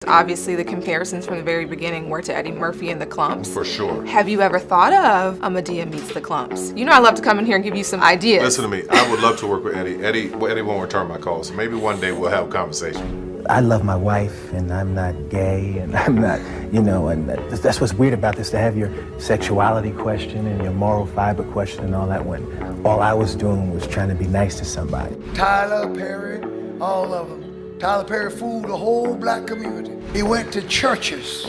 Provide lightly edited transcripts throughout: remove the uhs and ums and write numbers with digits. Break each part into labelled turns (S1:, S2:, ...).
S1: Obviously, the comparisons from the very beginning were to Eddie Murphy and the Clumps.
S2: For sure.
S1: Have you ever thought of a Medea meets the Clumps? You know I love to come in here and give you some ideas.
S2: Listen to me. I would love to work with Eddie. Eddie won't return my calls. So maybe one day we'll have a conversation.
S3: I love my wife, and I'm not gay, and I'm not, and that's what's weird about this, to have your sexuality question and your moral fiber question and all that, when all I was doing was trying to be nice to somebody.
S4: Tyler Perry, all of them. Tyler Perry fooled the whole black community. He went to churches.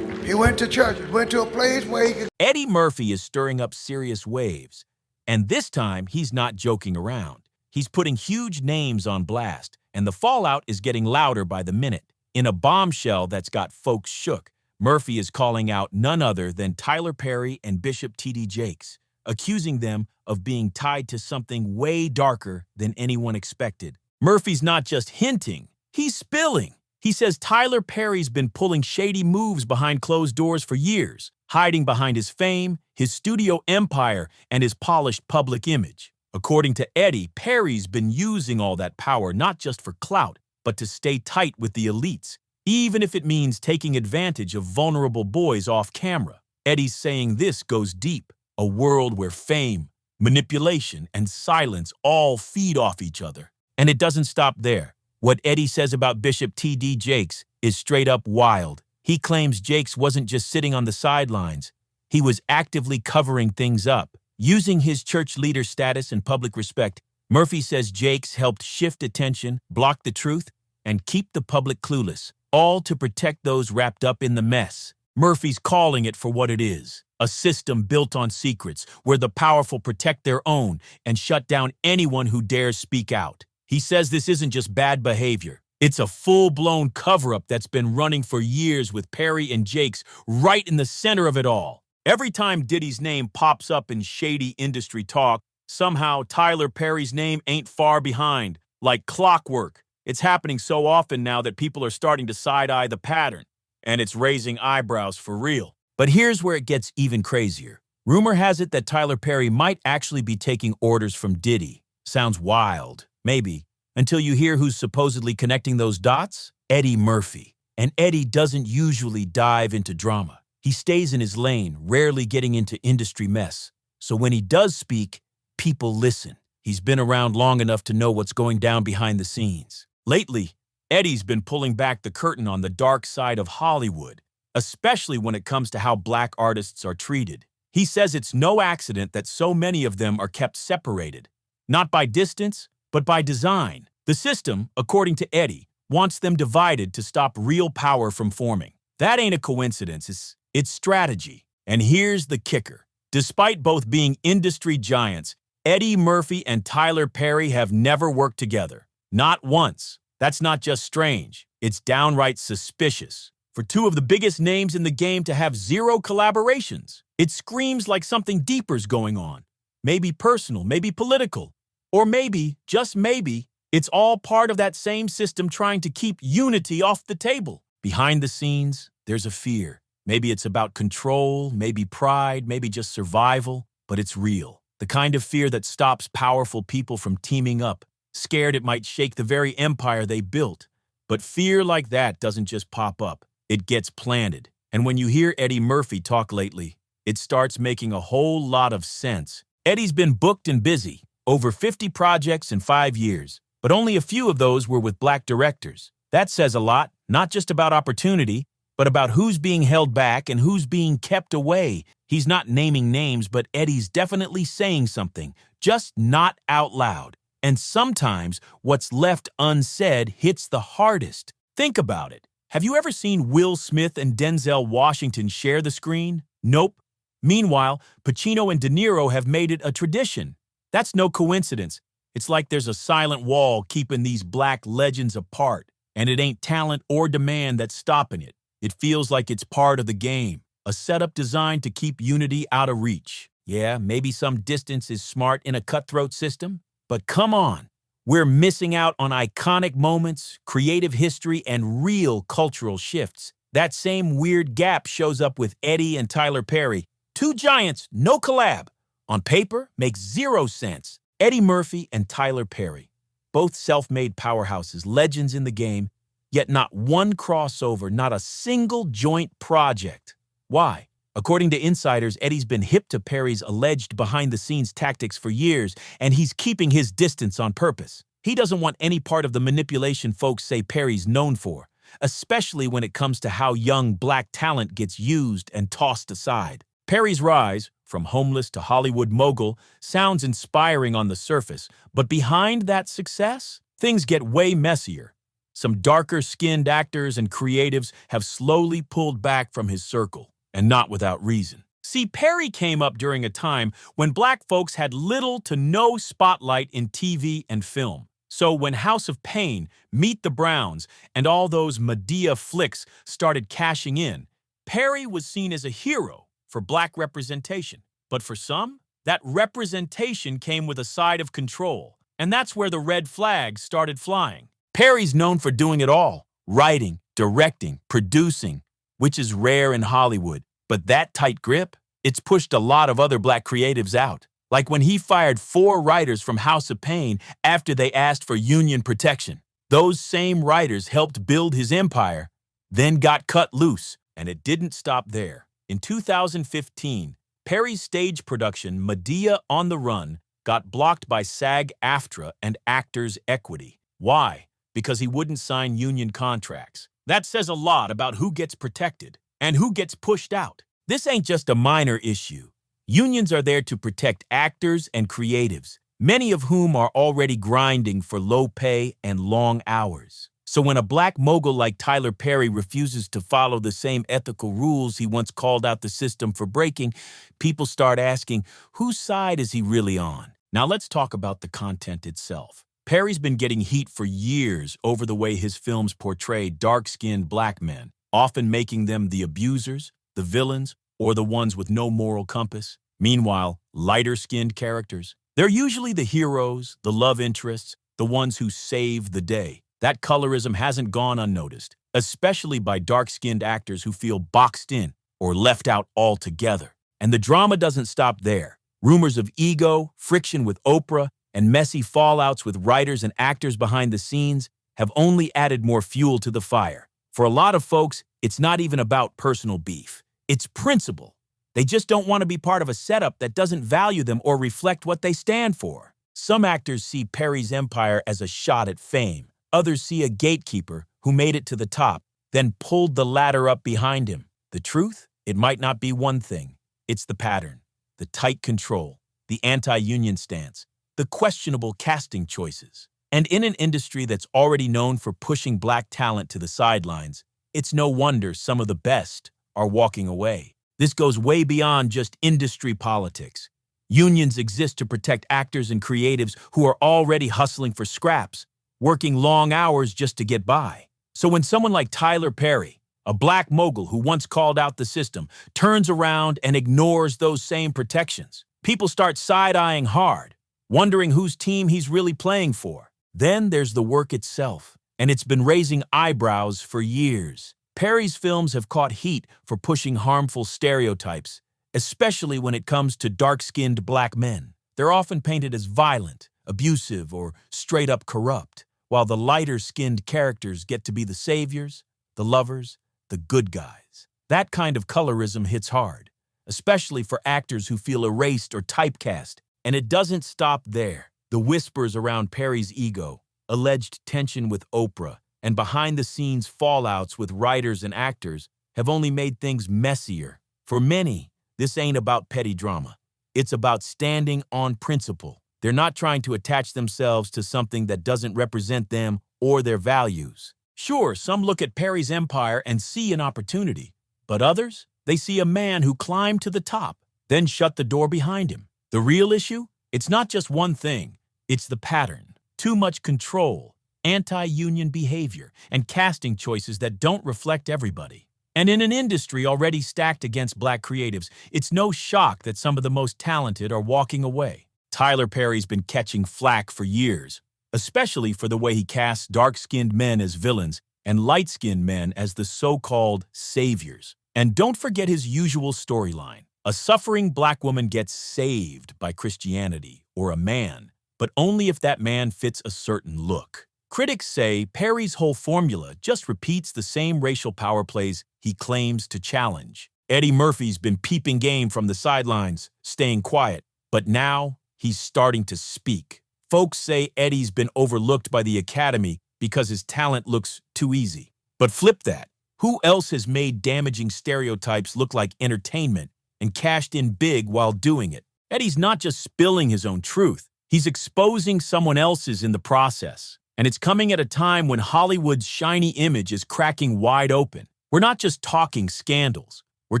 S4: Went to a place where he could...
S5: Eddie Murphy is stirring up serious waves, and this time he's not joking around. He's putting huge names on blast, and the fallout is getting louder by the minute. In a bombshell that's got folks shook, Murphy is calling out none other than Tyler Perry and Bishop T.D. Jakes, accusing them of being tied to something way darker than anyone expected. Murphy's not just hinting, he's spilling. He says Tyler Perry's been pulling shady moves behind closed doors for years, hiding behind his fame, his studio empire, and his polished public image. According to Eddie, Perry's been using all that power not just for clout, but to stay tight with the elites, even if it means taking advantage of vulnerable boys off camera. Eddie's saying this goes deep, a world where fame, manipulation, and silence all feed off each other. And it doesn't stop there. What Eddie says about Bishop T.D. Jakes is straight up wild. He claims Jakes wasn't just sitting on the sidelines. He was actively covering things up. Using his church leader status and public respect, Murphy says Jakes helped shift attention, block the truth, and keep the public clueless, all to protect those wrapped up in the mess. Murphy's calling it for what it is, a system built on secrets, where the powerful protect their own and shut down anyone who dares speak out. He says this isn't just bad behavior. It's a full-blown cover-up that's been running for years, with Perry and Jakes right in the center of it all. Every time Diddy's name pops up in shady industry talk, somehow Tyler Perry's name ain't far behind, like clockwork. It's happening so often now that people are starting to side-eye the pattern, and it's raising eyebrows for real. But here's where it gets even crazier. Rumor has it that Tyler Perry might actually be taking orders from Diddy. Sounds wild, maybe, until you hear who's supposedly connecting those dots? Eddie Murphy. And Eddie doesn't usually dive into drama. He stays in his lane, rarely getting into industry mess. So when he does speak, people listen. He's been around long enough to know what's going down behind the scenes. Lately, Eddie's been pulling back the curtain on the dark side of Hollywood, especially when it comes to how black artists are treated. He says it's no accident that so many of them are kept separated, not by distance, but by design. The system, according to Eddie, wants them divided to stop real power from forming. That ain't a coincidence. It's strategy. And here's the kicker. Despite both being industry giants, Eddie Murphy and Tyler Perry have never worked together. Not once. That's not just strange. It's downright suspicious. For two of the biggest names in the game to have zero collaborations, it screams like something deeper's going on. Maybe personal, maybe political, or maybe, just maybe, it's all part of that same system trying to keep unity off the table. Behind the scenes, there's a fear. Maybe it's about control, maybe pride, maybe just survival, but it's real. The kind of fear that stops powerful people from teaming up, scared it might shake the very empire they built. But fear like that doesn't just pop up. It gets planted. And when you hear Eddie Murphy talk lately, it starts making a whole lot of sense. Eddie's been booked and busy, over 50 projects in 5 years, but only a few of those were with black directors. That says a lot, not just about opportunity, but about who's being held back and who's being kept away. He's not naming names, but Eddie's definitely saying something, just not out loud. And sometimes what's left unsaid hits the hardest. Think about it. Have you ever seen Will Smith and Denzel Washington share the screen? Nope. Meanwhile, Pacino and De Niro have made it a tradition. That's no coincidence. It's like there's a silent wall keeping these black legends apart, and it ain't talent or demand that's stopping it. It feels like it's part of the game, a setup designed to keep unity out of reach. Yeah, maybe some distance is smart in a cutthroat system, but come on. We're missing out on iconic moments, creative history, and real cultural shifts. That same weird gap shows up with Eddie and Tyler Perry. Two giants, no collab. On paper, makes zero sense. Eddie Murphy and Tyler Perry, both self-made powerhouses, legends in the game, yet not one crossover, not a single joint project. Why? According to insiders, Eddie's been hip to Perry's alleged behind-the-scenes tactics for years, and he's keeping his distance on purpose. He doesn't want any part of the manipulation folks say Perry's known for, especially when it comes to how young black talent gets used and tossed aside. Perry's rise, from homeless to Hollywood mogul, sounds inspiring on the surface, but behind that success, things get way messier. Some darker-skinned actors and creatives have slowly pulled back from his circle, and not without reason. See, Perry came up during a time when black folks had little to no spotlight in TV and film. So when House of Pain, Meet the Browns, and all those Madea flicks started cashing in, Perry was seen as a hero for black representation. But for some, that representation came with a side of control, and that's where the red flags started flying. Perry's known for doing it all, writing, directing, producing, which is rare in Hollywood. But that tight grip, it's pushed a lot of other black creatives out. Like when he fired 4 writers from House of Pain after they asked for union protection. Those same writers helped build his empire, then got cut loose, and it didn't stop there. In 2015, Perry's stage production, Madea on the Run, got blocked by SAG-AFTRA and Actors Equity. Why? Because he wouldn't sign union contracts. That says a lot about who gets protected and who gets pushed out. This ain't just a minor issue. Unions are there to protect actors and creatives, many of whom are already grinding for low pay and long hours. So when a black mogul like Tyler Perry refuses to follow the same ethical rules he once called out the system for breaking, people start asking, whose side is he really on? Now let's talk about the content itself. Perry's been getting heat for years over the way his films portray dark-skinned black men, often making them the abusers, the villains, or the ones with no moral compass. Meanwhile, lighter-skinned characters, they're usually the heroes, the love interests, the ones who save the day. That colorism hasn't gone unnoticed, especially by dark-skinned actors who feel boxed in or left out altogether. And the drama doesn't stop there. Rumors of ego, friction with Oprah, and messy fallouts with writers and actors behind the scenes have only added more fuel to the fire. For a lot of folks, it's not even about personal beef. It's principle. They just don't want to be part of a setup that doesn't value them or reflect what they stand for. Some actors see Perry's empire as a shot at fame. Others see a gatekeeper who made it to the top, then pulled the ladder up behind him. The truth? It might not be one thing. It's the pattern, the tight control, the anti-union stance, the questionable casting choices. And in an industry that's already known for pushing black talent to the sidelines, it's no wonder some of the best are walking away. This goes way beyond just industry politics. Unions exist to protect actors and creatives who are already hustling for scraps, working long hours just to get by. So when someone like Tyler Perry, a black mogul who once called out the system, turns around and ignores those same protections, people start side-eyeing hard, wondering whose team he's really playing for. Then there's the work itself, and it's been raising eyebrows for years. Perry's films have caught heat for pushing harmful stereotypes, especially when it comes to dark-skinned black men. They're often painted as violent, abusive, or straight-up corrupt, while the lighter-skinned characters get to be the saviors, the lovers, the good guys. That kind of colorism hits hard, especially for actors who feel erased or typecast. And it doesn't stop there. The whispers around Perry's ego, alleged tension with Oprah, and behind-the-scenes fallouts with writers and actors have only made things messier. For many, this ain't about petty drama. It's about standing on principle. They're not trying to attach themselves to something that doesn't represent them or their values. Sure, some look at Perry's empire and see an opportunity, but others, they see a man who climbed to the top, then shut the door behind him. The real issue? It's not just one thing. It's the pattern. Too much control, anti-union behavior, and casting choices that don't reflect everybody. And in an industry already stacked against black creatives, it's no shock that some of the most talented are walking away. Tyler Perry's been catching flack for years, especially for the way he casts dark-skinned men as villains and light-skinned men as the so-called saviors. And don't forget his usual storyline. A suffering black woman gets saved by Christianity or a man, but only if that man fits a certain look. Critics say Perry's whole formula just repeats the same racial power plays he claims to challenge. Eddie Murphy's been peeping game from the sidelines, staying quiet, but now he's starting to speak. Folks say Eddie's been overlooked by the Academy because his talent looks too easy. But flip that. Who else has made damaging stereotypes look like entertainment and cashed in big while doing it? Eddie's not just spilling his own truth. He's exposing someone else's in the process. And it's coming at a time when Hollywood's shiny image is cracking wide open. We're not just talking scandals. We're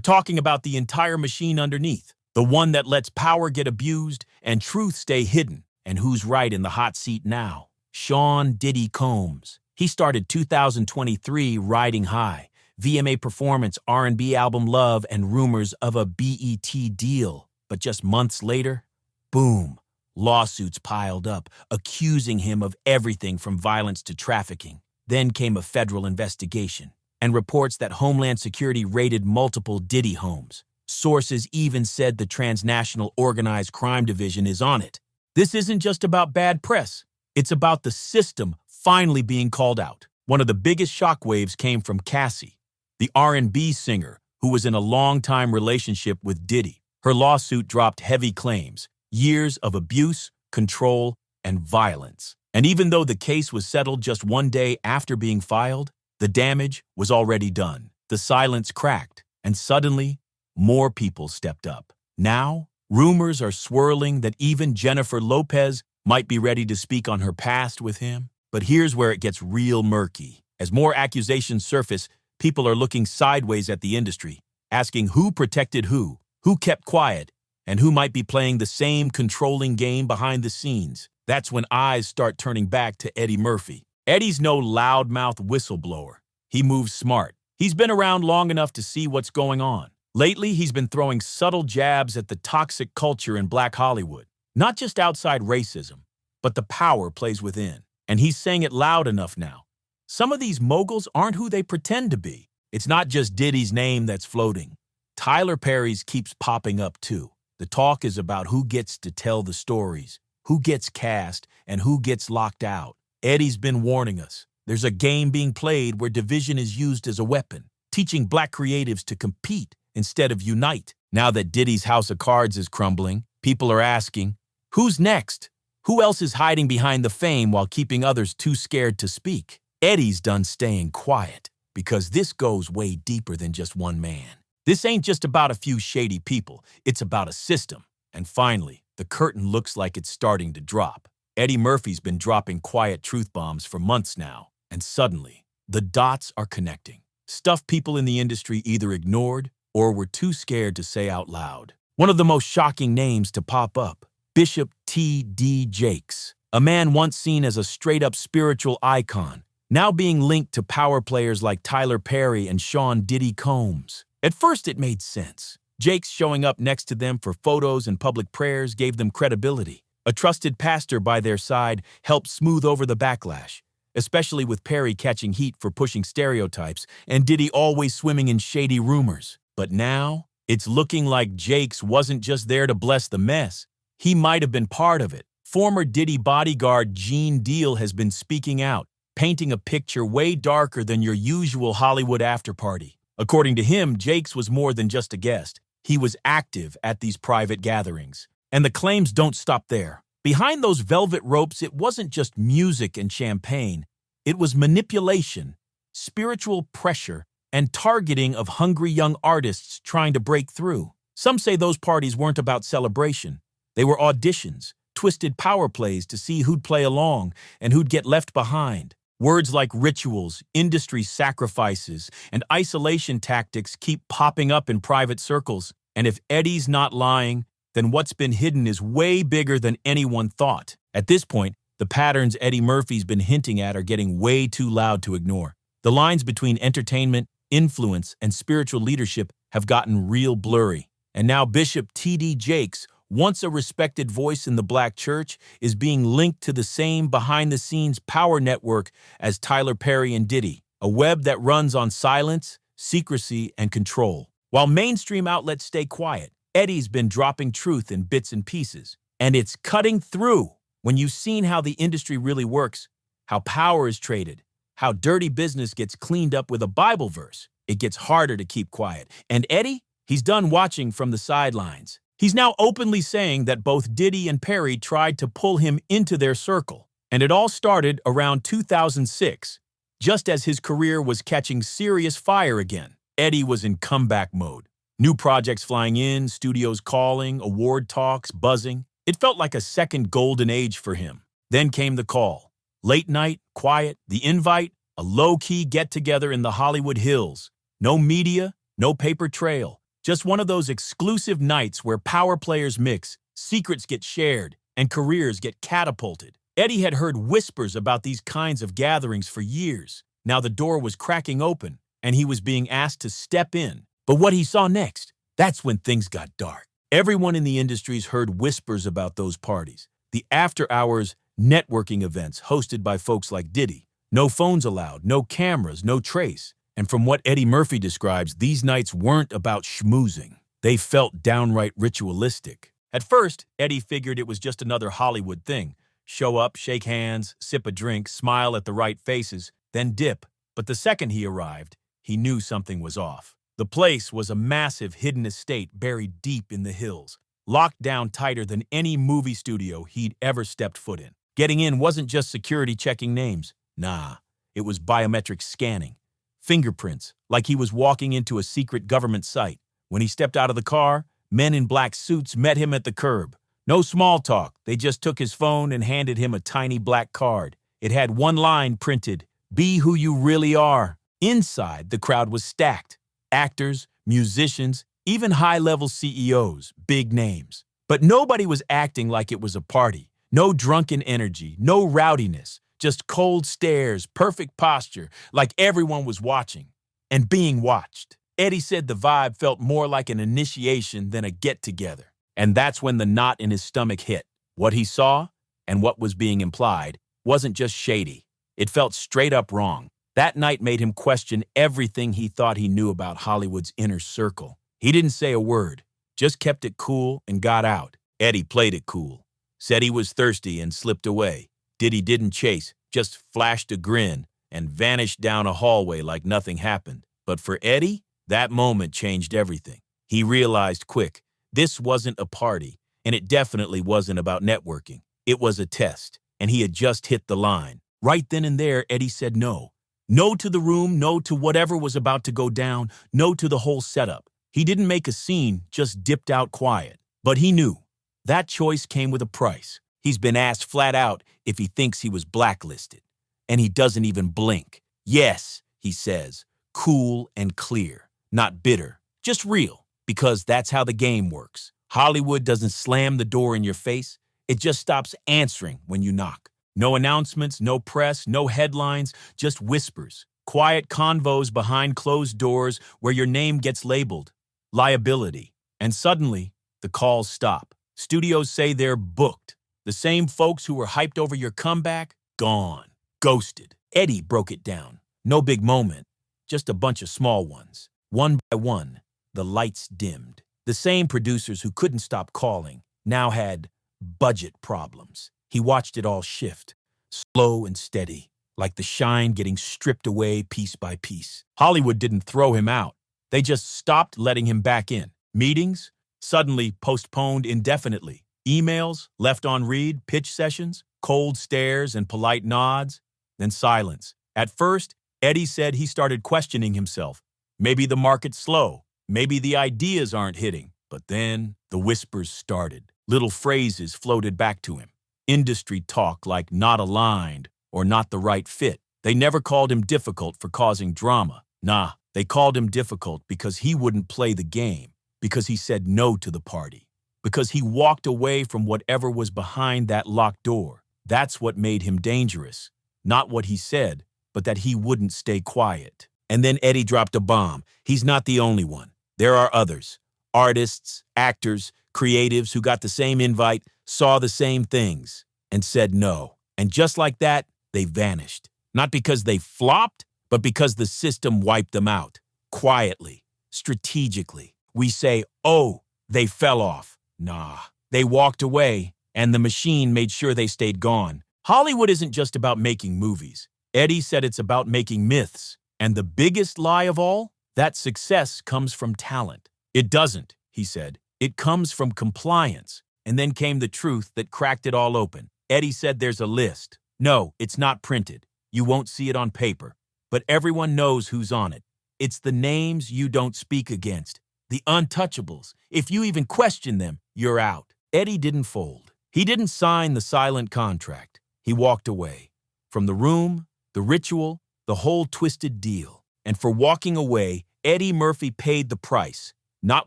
S5: talking about the entire machine underneath. The one that lets power get abused and truth stay hidden. And who's right in the hot seat now? Sean "Diddy" Combs. He started 2023 riding high. VMA performance, R&B album Love, and rumors of a BET deal. But just months later, boom. Lawsuits piled up, accusing him of everything from violence to trafficking. Then came a federal investigation, and reports that Homeland Security raided multiple Diddy homes. Sources even said the Transnational Organized Crime Division is on it. This isn't just about bad press. It's about the system finally being called out. One of the biggest shockwaves came from Cassie, the R&B singer who was in a long-time relationship with Diddy. Her lawsuit dropped heavy claims. Years of abuse, control, and violence. And even though the case was settled just one day after being filed, the damage was already done. The silence cracked, and suddenly, more people stepped up. Now, rumors are swirling that even Jennifer Lopez might be ready to speak on her past with him. But here's where it gets real murky. As more accusations surface, people are looking sideways at the industry, asking who protected who kept quiet, and who might be playing the same controlling game behind the scenes. That's when eyes start turning back to Eddie Murphy. Eddie's no loudmouth whistleblower. He moves smart. He's been around long enough to see what's going on. Lately, he's been throwing subtle jabs at the toxic culture in Black Hollywood. Not just outside racism, but the power plays within. And he's saying it loud enough now. Some of these moguls aren't who they pretend to be. It's not just Diddy's name that's floating. Tyler Perry's keeps popping up too. The talk is about who gets to tell the stories, who gets cast, and who gets locked out. Eddie's been warning us. There's a game being played where division is used as a weapon, teaching black creatives to compete instead of unite. Now that Diddy's house of cards is crumbling, people are asking, who's next? Who else is hiding behind the fame while keeping others too scared to speak? Eddie's done staying quiet because this goes way deeper than just one man. This ain't just about a few shady people, it's about a system. And finally, the curtain looks like it's starting to drop. Eddie Murphy's been dropping quiet truth bombs for months now, and suddenly, the dots are connecting. Stuff people in the industry either ignored or were too scared to say out loud. One of the most shocking names to pop up, Bishop T.D. Jakes, a man once seen as a straight-up spiritual icon, now being linked to power players like Tyler Perry and Sean "Diddy" Combs. At first, it made sense. Jakes showing up next to them for photos and public prayers gave them credibility. A trusted pastor by their side helped smooth over the backlash, especially with Perry catching heat for pushing stereotypes and Diddy always swimming in shady rumors. But now, it's looking like Jakes wasn't just there to bless the mess. He might have been part of it. Former Diddy bodyguard Gene Deal has been speaking out, painting a picture way darker than your usual Hollywood afterparty. According to him, Jakes was more than just a guest. He was active at these private gatherings. And the claims don't stop there. Behind those velvet ropes, it wasn't just music and champagne. It was manipulation, spiritual pressure, and targeting of hungry young artists trying to break through. Some say those parties weren't about celebration. They were auditions, twisted power plays to see who'd play along and who'd get left behind. Words like rituals, industry sacrifices, and isolation tactics keep popping up in private circles. And if Eddie's not lying, then what's been hidden is way bigger than anyone thought. At this point, the patterns Eddie Murphy's been hinting at are getting way too loud to ignore. The lines between entertainment, influence, and spiritual leadership have gotten real blurry. And now Bishop T.D. Jakes, once a respected voice in the black church, is being linked to the same behind-the-scenes power network as Tyler Perry and Diddy, a web that runs on silence, secrecy, and control. While mainstream outlets stay quiet, Eddie's been dropping truth in bits and pieces, and it's cutting through. When you've seen how the industry really works, how power is traded, how dirty business gets cleaned up with a Bible verse. It gets harder to keep quiet. And Eddie, he's done watching from the sidelines. He's now openly saying that both Diddy and Perry tried to pull him into their circle. And it all started around 2006, just as his career was catching serious fire again. Eddie was in comeback mode. New projects flying in, studios calling, award talks, buzzing. It felt like a second golden age for him. Then came the call. Late night, quiet, the invite, a low-key get-together in the Hollywood Hills. No media, no paper trail. Just one of those exclusive nights where power players mix, secrets get shared, and careers get catapulted. Eddie had heard whispers about these kinds of gatherings for years. Now the door was cracking open, and he was being asked to step in. But what he saw next, that's when things got dark. Everyone in the industry's heard whispers about those parties. The after-hours networking events hosted by folks like Diddy. No phones allowed, no cameras, no trace. And from what Eddie Murphy describes, these nights weren't about schmoozing. They felt downright ritualistic. At first, Eddie figured it was just another Hollywood thing. Show up, shake hands, sip a drink, smile at the right faces, then dip. But the second he arrived, he knew something was off. The place was a massive hidden estate buried deep in the hills, locked down tighter than any movie studio he'd ever stepped foot in. Getting in wasn't just security checking names. Nah, it was biometric scanning. Fingerprints, like he was walking into a secret government site. When he stepped out of the car, men in black suits met him at the curb. No small talk, they just took his phone and handed him a tiny black card. It had one line printed, "Be who you really are." Inside, the crowd was stacked. Actors, musicians, even high-level CEOs, big names. But nobody was acting like it was a party. No drunken energy, no rowdiness, just cold stares, perfect posture, like everyone was watching and being watched. Eddie said the vibe felt more like an initiation than a get-together. And that's when the knot in his stomach hit. What he saw, and what was being implied, wasn't just shady. It felt straight up wrong. That night made him question everything he thought he knew about Hollywood's inner circle. He didn't say a word, just kept it cool and got out. Eddie played it cool. Said he was thirsty and slipped away. Diddy didn't chase, just flashed a grin and vanished down a hallway like nothing happened. But for Eddie, that moment changed everything. He realized quick, this wasn't a party, and it definitely wasn't about networking. It was a test, and he had just hit the line. Right then and there, Eddie said no. No to the room, no to whatever was about to go down, no to the whole setup. He didn't make a scene, just dipped out quiet. But he knew. That choice came with a price. He's been asked flat out if he thinks he was blacklisted. And he doesn't even blink. Yes, he says, cool and clear, not bitter, just real, because that's how the game works. Hollywood doesn't slam the door in your face. It just stops answering when you knock. No announcements, no press, no headlines, just whispers. Quiet convos behind closed doors where your name gets labeled. Liability. And suddenly, the calls stop. Studios say they're booked. The same folks who were hyped over your comeback, gone. Ghosted. Eddie broke it down. No big moment, just a bunch of small ones. One by one, the lights dimmed. The same producers who couldn't stop calling now had budget problems. He watched it all shift, slow and steady, like the shine getting stripped away piece by piece. Hollywood didn't throw him out. They just stopped letting him back in. Meetings suddenly postponed indefinitely. Emails left on read, pitch sessions, cold stares and polite nods, then silence. At first, Eddie said he started questioning himself. Maybe the market's slow. Maybe the ideas aren't hitting. But then the whispers started. Little phrases floated back to him. Industry talk like not aligned or not the right fit. They never called him difficult for causing drama. Nah, they called him difficult because he wouldn't play the game, because he said no to the party, because he walked away from whatever was behind that locked door. That's what made him dangerous. Not what he said, but that he wouldn't stay quiet. And then Eddie dropped a bomb. He's not the only one. There are others. Artists, actors, creatives who got the same invite, saw the same things, and said no. And just like that, they vanished. Not because they flopped, but because the system wiped them out. Quietly, strategically. We say, oh, they fell off. Nah, they walked away, and the machine made sure they stayed gone. Hollywood isn't just about making movies. Eddie said it's about making myths. And the biggest lie of all? That success comes from talent. It doesn't, he said. It comes from compliance. And then came the truth that cracked it all open. Eddie said there's a list. No, it's not printed. You won't see it on paper. But everyone knows who's on it. It's the names you don't speak against. The untouchables. If you even question them, you're out. Eddie didn't fold. He didn't sign the silent contract. He walked away. From the room, the ritual, the whole twisted deal. And for walking away, Eddie Murphy paid the price. Not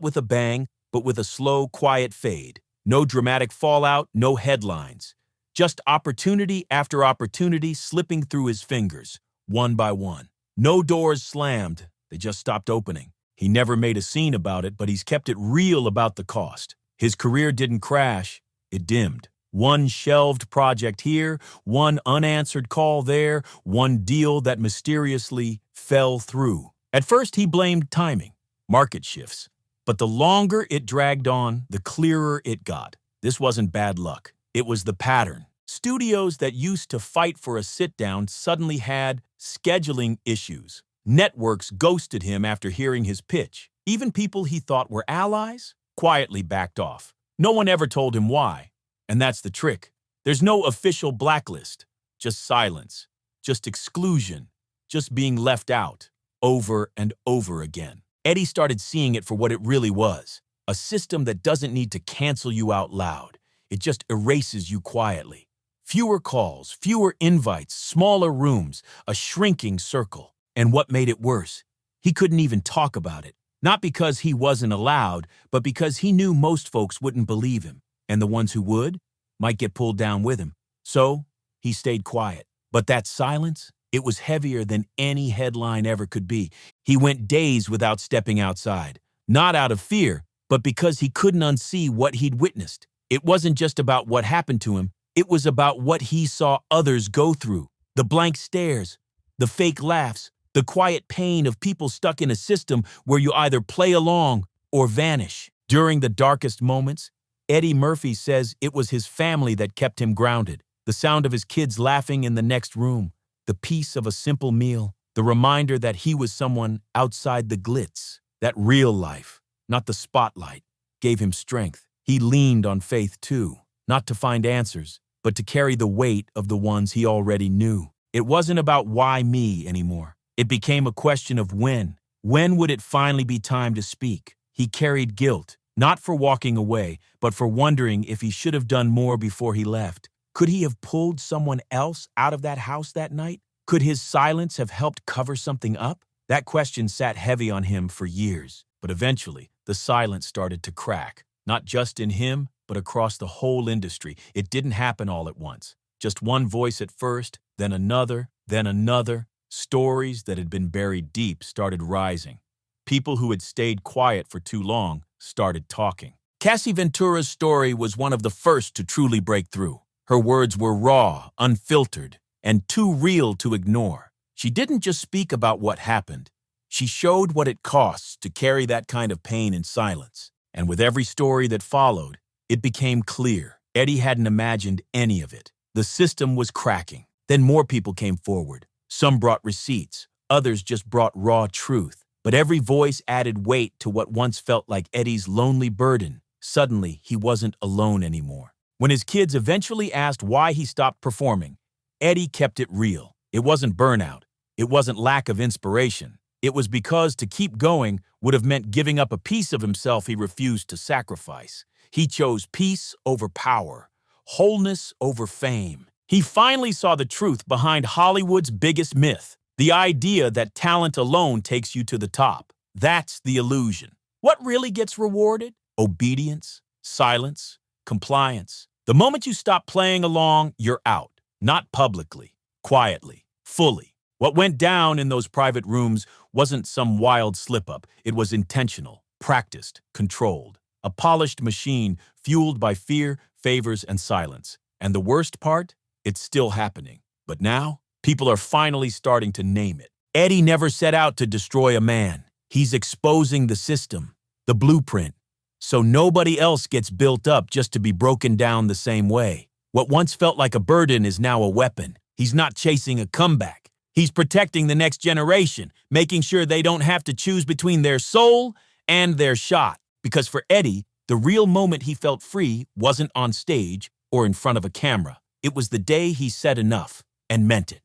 S5: with a bang, but with a slow, quiet fade. No dramatic fallout, no headlines. Just opportunity after opportunity slipping through his fingers, one by one. No doors slammed, they just stopped opening. He never made a scene about it, but he's kept it real about the cost. His career didn't crash, it dimmed. One shelved project here, one unanswered call there, one deal that mysteriously fell through. At first, he blamed timing, market shifts. But the longer it dragged on, the clearer it got. This wasn't bad luck. It was the pattern. Studios that used to fight for a sit-down suddenly had scheduling issues. Networks ghosted him after hearing his pitch. Even people he thought were allies quietly backed off. No one ever told him why. And that's the trick. There's no official blacklist. Just silence. Just exclusion. Just being left out. Over and over again. Eddie started seeing it for what it really was. A system that doesn't need to cancel you out loud. It just erases you quietly. Fewer calls, fewer invites, smaller rooms, a shrinking circle. And what made it worse? He couldn't even talk about it. Not because he wasn't allowed, but because he knew most folks wouldn't believe him. And the ones who would might get pulled down with him. So he stayed quiet. But that silence, it was heavier than any headline ever could be. He went days without stepping outside. Not out of fear, but because he couldn't unsee what he'd witnessed. It wasn't just about what happened to him. It was about what he saw others go through. The blank stares, the fake laughs, the quiet pain of people stuck in a system where you either play along or vanish. During the darkest moments, Eddie Murphy says it was his family that kept him grounded. The sound of his kids laughing in the next room, the peace of a simple meal, the reminder that he was someone outside the glitz. That real life, not the spotlight, gave him strength. He leaned on faith too, not to find answers, but to carry the weight of the ones he already knew. It wasn't about why me anymore. It became a question of when. When would it finally be time to speak? He carried guilt, not for walking away, but for wondering if he should have done more before he left. Could he have pulled someone else out of that house that night? Could his silence have helped cover something up? That question sat heavy on him for years, but eventually the silence started to crack, not just in him, but across the whole industry. It didn't happen all at once. Just one voice at first, then another, then another. Stories that had been buried deep started rising. People who had stayed quiet for too long started talking. Cassie Ventura's story was one of the first to truly break through. Her words were raw, unfiltered, and too real to ignore. She didn't just speak about what happened. She showed what it costs to carry that kind of pain in silence. And with every story that followed, it became clear Eddie hadn't imagined any of it. The system was cracking. Then more people came forward. Some brought receipts. Others just brought raw truth. But every voice added weight to what once felt like Eddie's lonely burden. Suddenly, he wasn't alone anymore. When his kids eventually asked why he stopped performing, Eddie kept it real. It wasn't burnout. It wasn't lack of inspiration. It was because to keep going would have meant giving up a piece of himself he refused to sacrifice. He chose peace over power, wholeness over fame. He finally saw the truth behind Hollywood's biggest myth, the idea that talent alone takes you to the top. That's the illusion. What really gets rewarded? Obedience, silence, compliance. The moment you stop playing along, you're out. Not publicly, quietly, fully. What went down in those private rooms wasn't some wild slip-up. It was intentional, practiced, controlled. A polished machine fueled by fear, favors, and silence. And the worst part? It's still happening. But now, people are finally starting to name it. Eddie never set out to destroy a man. He's exposing the system, the blueprint, so nobody else gets built up just to be broken down the same way. What once felt like a burden is now a weapon. He's not chasing a comeback. He's protecting the next generation, making sure they don't have to choose between their soul and their shot. Because for Eddie, the real moment he felt free wasn't on stage or in front of a camera. It was the day he said enough and meant it.